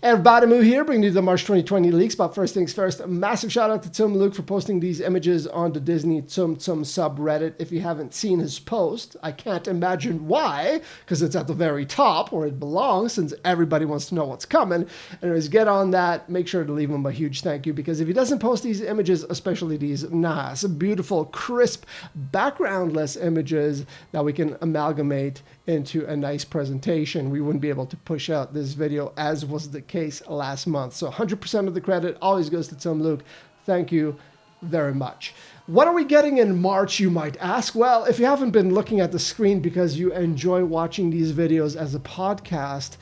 Hey everybody, Moo here, bringing you the March 2020 leaks. But first things first, a massive shout out to Tsum Luke for posting these images on the Disney Tsum Tsum subreddit. If you haven't seen his post, I can't imagine why, because it's at the very top where it belongs, since everybody wants to know what's coming. Anyways, get on that. Make sure to leave him a huge thank you, because if he doesn't post these images, especially these nice, beautiful, crisp, backgroundless images that we can amalgamate into a nice presentation, we wouldn't be able to push out this video as was the case last month. So 100% of the credit always goes to Tsum Luke. Thank you very much. What are we getting in March, you might ask? Well, if you haven't been looking at the screen because you enjoy watching these videos as a podcast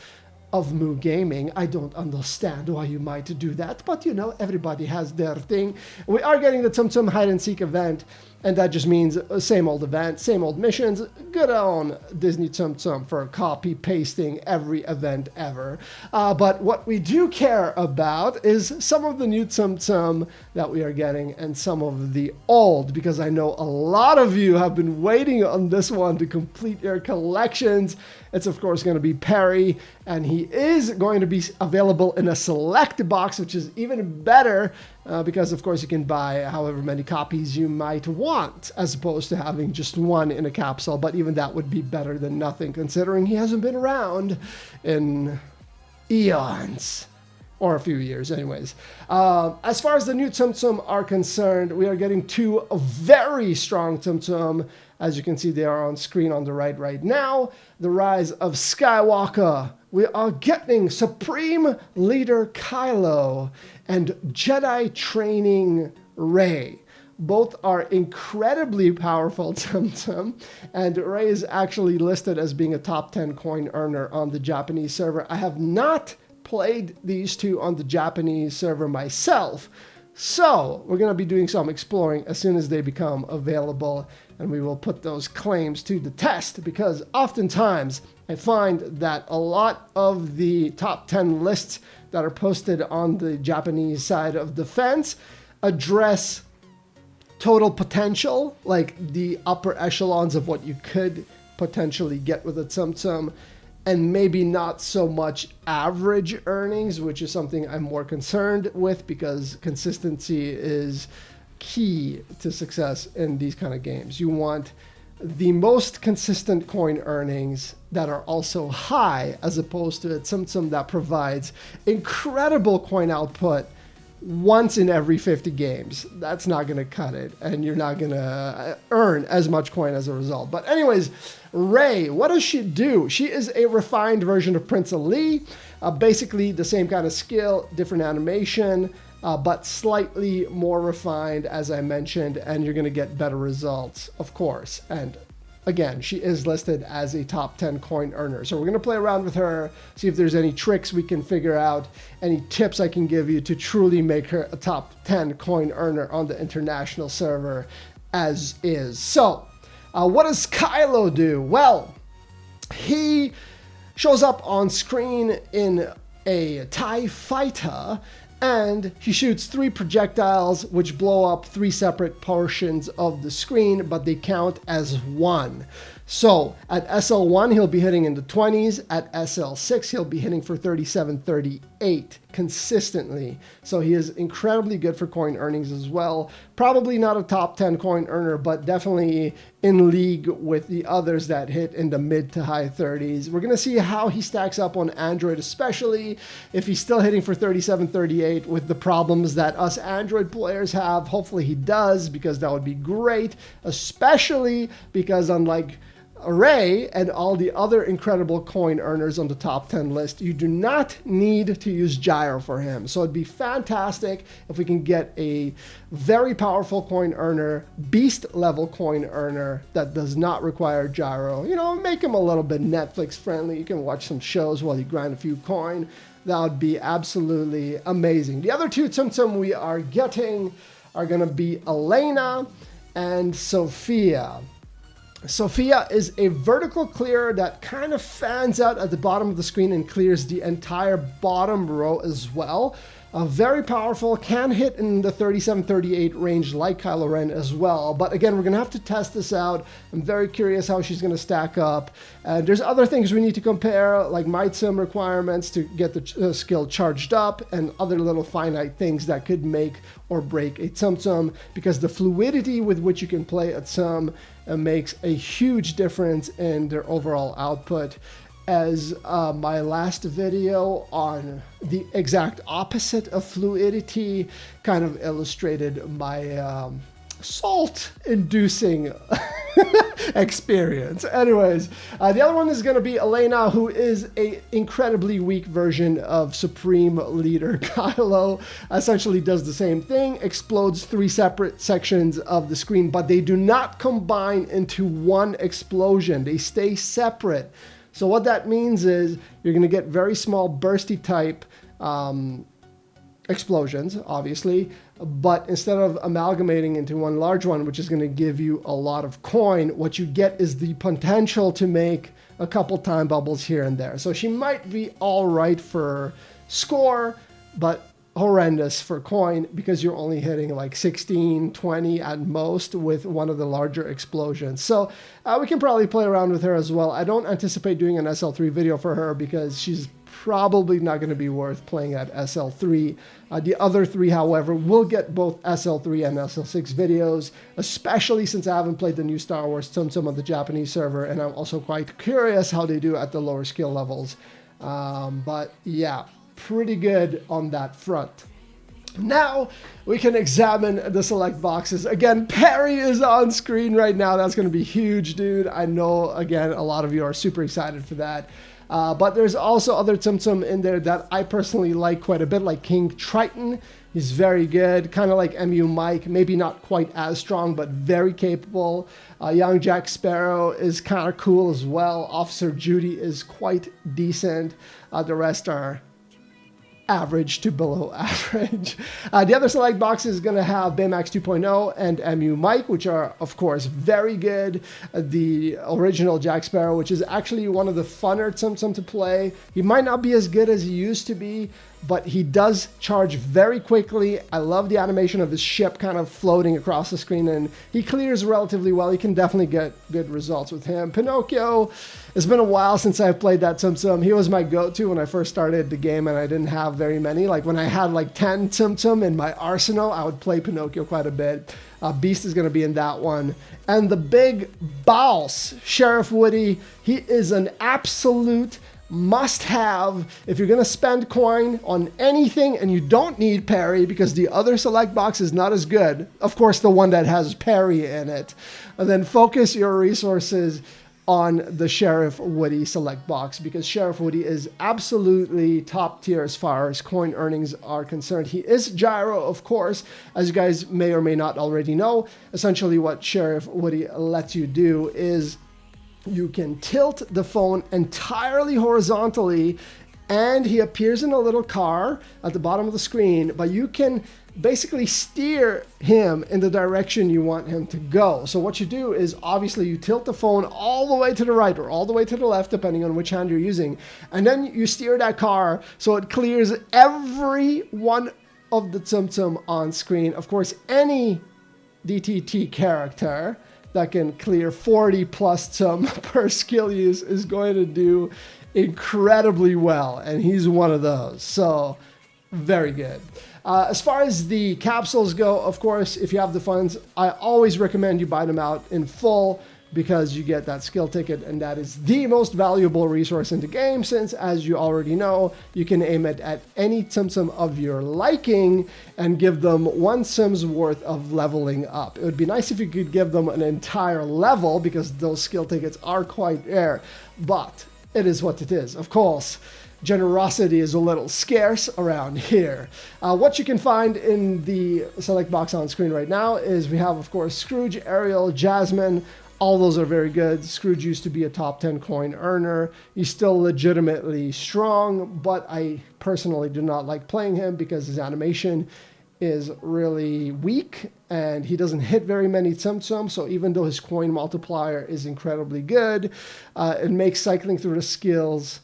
of Moo Gaming, I don't understand why you might do that, but you know, everybody has their thing. We are getting the Tsum Tsum hide and seek event, and that just means same old event, same old missions. Good on Disney Tsum Tsum for copy pasting every event ever. But what we do care about is some of the new Tsum Tsum that we are getting and some of the old, because I know a lot of you have been waiting on this one to complete your collections. It's of course going to be Perry, and he is going to be available in a select box, which is even better because of course you can buy however many copies you might want, as opposed to having just one in a capsule. But even that would be better than nothing, considering he hasn't been around in eons. Or a few years, anyways. As far as the new Tsum Tsum are concerned, we are getting two very strong Tsum Tsum. As you can see, they are on screen on the right now. The Rise of Skywalker. We are getting Supreme Leader Kylo and Jedi Training Rey. Both are incredibly powerful Tsum Tsum, and Rey is actually listed as being a top 10 coin earner on the Japanese server. I have not played these two on the Japanese server myself, so we're going to be doing some exploring as soon as they become available, and we will put those claims to the test, because oftentimes I find that a lot of the top 10 lists that are posted on the Japanese side of the fence address total potential, like the upper echelons of what you could potentially get with a Tsum Tsum, and maybe not so much average earnings, which is something I'm more concerned with, because consistency is key to success in these kind of games. You want the most consistent coin earnings that are also high, as opposed to a Tsum Tsum that provides incredible coin output once in every 50 games. That's not going to cut it, and you're not going to earn as much coin as a result. But anyways, Rey, what does she do? She is a refined version of Prince Ali, basically the same kind of skill, different animation, but slightly more refined, as I mentioned, and you're going to get better results, of course. And again, she is listed as a top 10 coin earner. So we're going to play around with her, see if there's any tricks we can figure out, any tips I can give you to truly make her a top 10 coin earner on the international server as is. So what does Kylo do? Well, he shows up on screen in a TIE fighter, and he shoots 3 projectiles which blow up 3 separate portions of the screen, but they count as one. So at SL1, he'll be hitting in the 20s. At SL6, he'll be hitting for 37, 38 consistently. So he is incredibly good for coin earnings as well. Probably not a top 10 coin earner, but definitely in league with the others that hit in the mid to high 30s. We're going to see how he stacks up on Android, especially if he's still hitting for 37, 38 with the problems that us Android players have. Hopefully he does, because that would be great, especially because unlike Rey and all the other incredible coin earners on the top 10 list, you do not need to use gyro for him. So it'd be fantastic if we can get a very powerful coin earner, beast level coin earner that does not require gyro. You know, make him a little bit Netflix friendly. You can watch some shows while you grind a few coin. That would be absolutely amazing. The other two Tsum Tsum we are getting are going to be Elena and Sophia. Sophia is a vertical clearer that kind of fans out at the bottom of the screen and clears the entire bottom row as well. Very powerful, can hit in the 37-38 range like Kylo Ren as well. But again, we're going to have to test this out. I'm very curious how she's going to stack up. And there's other things we need to compare, like Might Sim requirements to get the skill charged up, and other little finite things that could make or break a Tsum Tsum, because the fluidity with which you can play a Tsum makes a huge difference in their overall output. As my last video on the exact opposite of fluidity kind of illustrated my salt-inducing experience. Anyways, the other one is going to be Elena, who is a incredibly weak version of Supreme Leader Kylo. Essentially does the same thing, explodes 3 separate sections of the screen, but they do not combine into one explosion. They stay separate. So what that means is you're going to get very small bursty type explosions, obviously, but instead of amalgamating into one large one, which is going to give you a lot of coin, what you get is the potential to make a couple time bubbles here and there. So she might be all right for score, but horrendous for coin, because you're only hitting like 16, 20 at most with one of the larger explosions. So we can probably play around with her as well. I don't anticipate doing an SL3 video for her because she's probably not going to be worth playing at SL3. The other 3, however, will get both SL3 and SL6 videos, especially since I haven't played the new Star Wars Tsum Tsum on the Japanese server, and I'm also quite curious how they do at the lower skill levels. But yeah, pretty good on that front. Now we can examine the select boxes. Again, Perry is on screen right now. That's going to be huge, dude. I know, again, a lot of you are super excited for that. But there's also other Tsum Tsum in there that I personally like quite a bit, like King Triton. He's very good, kind of like MU Mike, maybe not quite as strong, but very capable. Young Jack Sparrow is kind of cool as well. Officer Judy is quite decent. The rest are average to below average. The other select box is going to have Baymax 2.0 and MU Mike, which are, of course, very good. The original Jack Sparrow, which is actually one of the funner Tsum Tsum to play. He might not be as good as he used to be, but he does charge very quickly. I love the animation of his ship kind of floating across the screen, and he clears relatively well. You can definitely get good results with him. Pinocchio, it's been a while since I've played that Tsum Tsum. He was my go-to when I first started the game, and I didn't have very many. Like when I had like 10 Tsum Tsum in my arsenal, I would play Pinocchio quite a bit. Beast is going to be in that one. And the big boss, Sheriff Woody, he is an absolute must-have if you're going to spend coin on anything and you don't need parry, because the other select box is not as good. Of course, the one that has parry in it. And then focus your resources on the Sheriff Woody select box, because Sheriff Woody is absolutely top tier as far as coin earnings are concerned. He is gyro, of course, as you guys may or may not already know. Essentially what Sheriff Woody lets you do is you can tilt the phone entirely horizontally, and he appears in a little car at the bottom of the screen, but you can basically steer him in the direction you want him to go. So what you do is obviously you tilt the phone all the way to the right or all the way to the left, depending on which hand you're using, and then you steer that car so it clears every one of the Tsum Tsum on screen. Of course, any DTT character that can clear 40 plus Tsum per skill use is going to do incredibly well, and he's one of those. So very good. As far as the capsules go, of course, if you have the funds, I always recommend you buy them out in full, because you get that skill ticket, and that is the most valuable resource in the game, since, as you already know, you can aim it at any Tsum Tsum of your liking and give them 1 Tsum's worth of leveling up. It would be nice if you could give them an entire level, because those skill tickets are quite rare, but it is what it is. Of course, generosity is a little scarce around here. What you can find in the select box on screen right now is we have, of course, Scrooge, Ariel, Jasmine. All those are very good. Scrooge used to be a top 10 coin earner. He's still legitimately strong, but I personally do not like playing him because his animation is really weak and he doesn't hit very many Tsum Tsum. So even though his coin multiplier is incredibly good, it makes cycling through the skills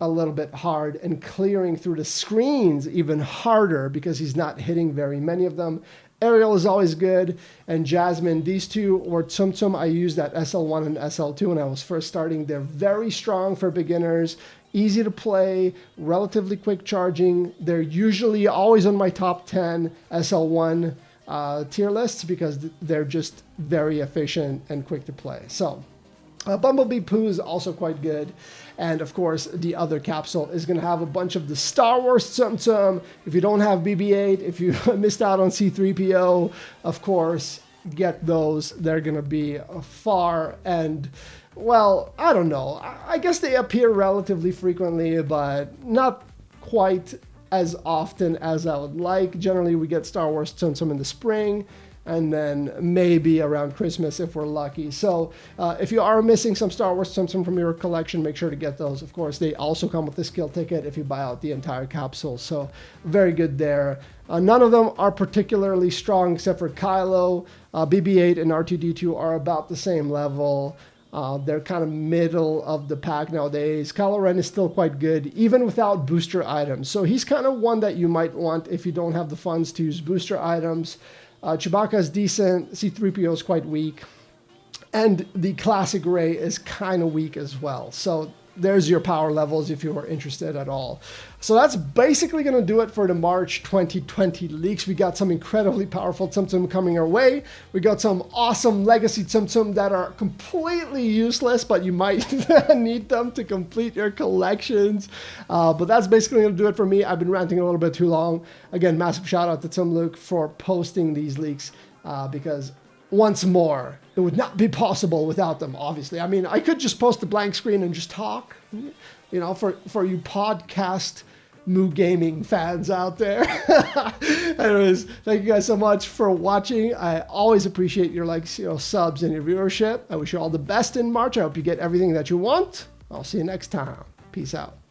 a little bit hard and clearing through the screens even harder because he's not hitting very many of them. Ariel is always good, and Jasmine, these two, or Tsum Tsum, I used at SL1 and SL2 when I was first starting. They're very strong for beginners, easy to play, relatively quick charging. They're usually always on my top 10 SL1 tier lists because they're just very efficient and quick to play. So Bumblebee Pooh is also quite good. And of course, the other capsule is going to have a bunch of the Star Wars Tsum Tsum. If you don't have BB-8, if you missed out on C-3PO, of course, get those. They're going to be far and, well, I don't know. I guess they appear relatively frequently, but not quite as often as I would like. Generally, we get Star Wars Tsum Tsum in the spring, and then maybe around Christmas if we're lucky. So if you are missing some Star Wars Tsum Tsum from your collection, make sure to get those. Of course, they also come with the skill ticket if you buy out the entire capsule. So very good there. None of them are particularly strong except for Kylo. BB-8 and R2-D2 are about the same level. They're kind of middle of the pack nowadays. Kylo Ren is still quite good, even without booster items. So he's kind of one that you might want if you don't have the funds to use booster items. Chewbacca is decent. C-3PO is quite weak. And the classic Rey is kind of weak as well. So there's your power levels if you are interested at all. So that's basically going to do it for the March 2020 leaks. We got some incredibly powerful Tsum Tsum coming our way. We got some awesome legacy Tsum Tsum that are completely useless, but you might need them to complete your collections. But that's basically going to do it for me. I've been ranting a little bit too long. Again, massive shout out to Tsum Luke for posting these leaks because once more, it would not be possible without them, obviously. I mean, I could just post a blank screen and just talk, you know, for you podcast Moo Gaming fans out there. Anyways, thank you guys so much for watching. I always appreciate your likes, subs, and your viewership. I wish you all the best in March. I hope you get everything that you want. I'll see you next time. Peace out.